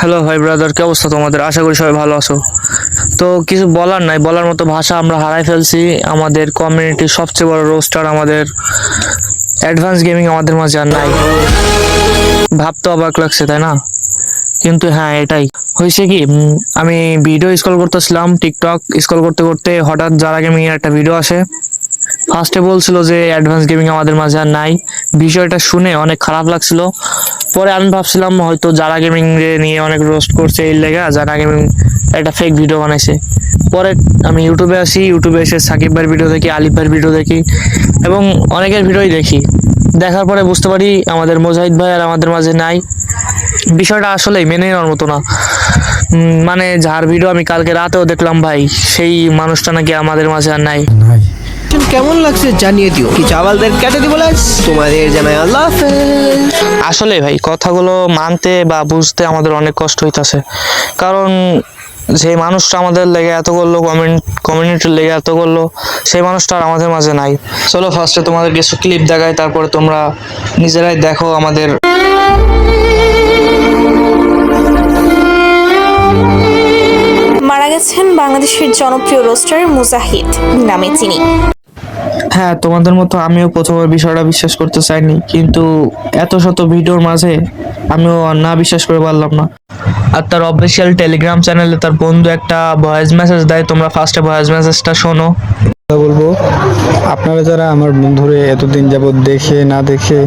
Hello ভাই brother, কি অবস্থা তোমাদের? আশা করি সবাই ভালো আছো। তো কিছু বলার নাই, বলার মতো ভাষা আমরা হারাই ফেলছি। আমাদের কমিউনিটির সবচেয়ে বড় রোস্টার আমাদের অ্যাডভান্স গেমিং আমাদের মাঝে আর নাই। ভাবতে অবাক লাগছে, তাই না? কিন্তু হ্যাঁ, এটাই হয়েছে কি, আমি ভিডিও স্ক্রল করতেছিলাম, টিকটক স্ক্রল করতে করতে হঠাৎ যারা গেমিং এর একটা ভিডিও আসে। ফার্স্টে বলছিল যে অ্যাডভান্স গেমিং আমাদের মাঝে আর নাই। বিষয়টা শুনে অনেক খারাপ লাগছিল। পরে আমি ভাবছিলাম হয়তো যারা গেমিং নিয়ে অনেক রোস্ট করছে, এই লেগা যারা গেমিং একটা ফেক ভিডিও বানাইছে। পরে আমি ইউটিউবে আসি, ইউটিউবে এসে সাকিব ভাইয়ের ভিডিও দেখি, আলিফ ভাইয়ের ভিডিও দেখি এবং অনেকের ভিডিওই দেখি। দেখার পরে বুঝতে পারি আমাদের মুজাহিদ ভাই আর আমাদের মাঝে নাই। বিষয়টা আসলেই মেনে নেওয়ার মতো না। মানে যার ভিডিও আমি কালকে রাতেও দেখলাম ভাই, সেই মানুষটা নাকি আমাদের মাঝে আর নাই। কেমন লাগছে জানিয়ে দিও। কি চাওয়ালদের কেটে দিব লাইস, তোমাদের জানাই আল্লাহ হাফেজ। আসলে ভাই কথাগুলো মানতে বা বুঝতে আমাদের অনেক কষ্ট হইতাছে, কারণ যে মানুষটা আমাদের লেগে এত করলো, কমিউনিটির লেগে এত করলো, সেই মানুষটা আর আমাদের মাঝে নাই। চলো ফার্স্টে তোমাদের কিছু ক্লিপ দেখাই, তারপরে তোমরা নিজেরাই দেখো আমাদের। মারা গেছেন বাংলাদেশের জনপ্রিয় রোস্টার মুজাহিদ নামে যিনি। হ্যাঁ, তোমাদের মতো আমিও প্রথমে বিষয়টা বিশ্বাস করতে চাইনি, কিন্তু এত শত ভিডিওর মাঝে আমিও না বিশ্বাস করে পারলাম না। আর তার অফিসিয়াল টেলিগ্রাম চ্যানেলে তার বন্ধু একটা ভয়েস মেসেজ দেয়, তোমরা ফার্স্টে ভয়েস মেসেজটা শোনো। বলবো, আপনারা যারা আমার বন্ধুরে এতদিন যাবৎ দেখে না দেখে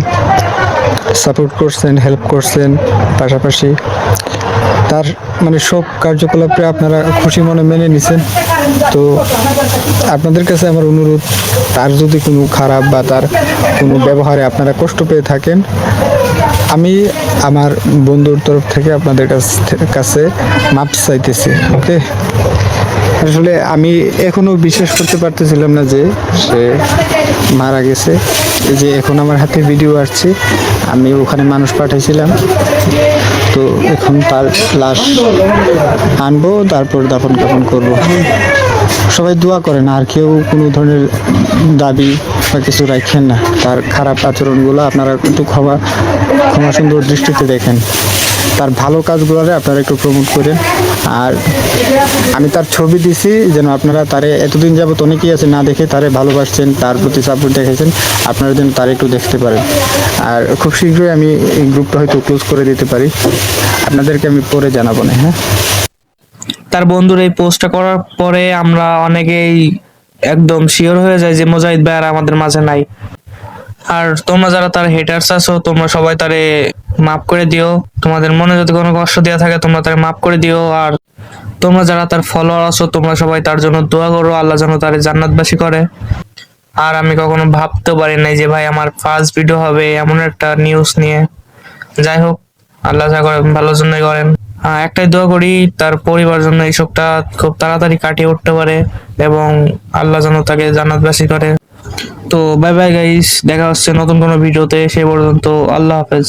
সাপোর্ট করছেন, হেল্প করছেন, পাশাপাশি তার মানে সব কার্যকলাপে আপনারা খুশি মনে মেনে নিছেন, তো আপনাদের কাছে আমার অনুরোধ, তার যদি কোনো খারাপ বা তার কোনো ব্যবহারে আপনারা কষ্ট পেয়ে থাকেন, আমি আমার বন্ধুর তরফ থেকে আপনাদের কাছে মাপ চাইতেছি। ওকে, আসলে আমি এখনো বিশ্বাস করতে পারতেছিলাম না যে সে মারা গেছে। এই যে এখন আমার হাতে ভিডিও আসছে, আমি ওখানে মানুষ পাঠাইছিলাম, তো এখন তার লাশ আনবো, তারপর দাফন কাফন করবো। সবাই দোয়া করেন, আর কেউ কোনো ধরনের দাবি বা কিছু রাখেন না। তার খারাপ আচরণগুলো আপনারা একটু ক্ষমা সুন্দর দৃষ্টিতে দেখেন, তার ভালো কাজগুলোরে আপনারা একটু প্রমোট করেন। আর আমি তার ছবি দিছি, যেন আপনারা তারে এতদিন যাবত অনেকেই আছে না দেখে তারে ভালোবাসছেন, তার প্রতি সাপোর্ট দেখাইছেন, আপনারা যেন তার একটু দেখতে পারেন। আর খুব শীঘ্রই আমি এই গ্রুপটা হয়তো ক্লোজ করে দিতে পারি, আপনাদেরকে আমি পরে জানাবো না। হ্যাঁ, তার বন্ধুর এই পোস্টটা করার পরে আমরা অনেকেই একদম শিওর হয়ে যায় যে মুজাহিদ ভাই আর আমাদের মাঝে নাই। আর তোমরা যারা তার হেটার্স আছো, তোমরা সবাই তারে মাফ করে দিও। তোমাদের মনে যদি কোনো কষ্ট দেওয়া থাকে, তোমরা তারে মাফ করে দিও। আর তোমরা যারা তার ফলোয়ার আছো, তোমরা সবাই তার জন্য দোয়া করো, আল্লাহ যেন তারে জান্নাতবাসী করে। আর আমি কখনো ভাবতেও পারি নাই যে ভাই আমার ফার্স্ট ভিডিও হবে এমন একটা নিউজ নিয়ে। যাই হোক, আল্লাহ যা করেন ভালোর জন্যই করেন। একটাই দোয়া করি, তার পরিবার জন্য এই শোকটা খুব তাড়াতাড়ি কাটিয়ে উঠতে পারে এবং আল্লাহ যেন তাকে জান্নাতবাসী করে। তো বাই বাই গাইস, দেখা হচ্ছে নতুন কোনো ভিডিওতে। সে পর্যন্ত আল্লাহ হাফেজ।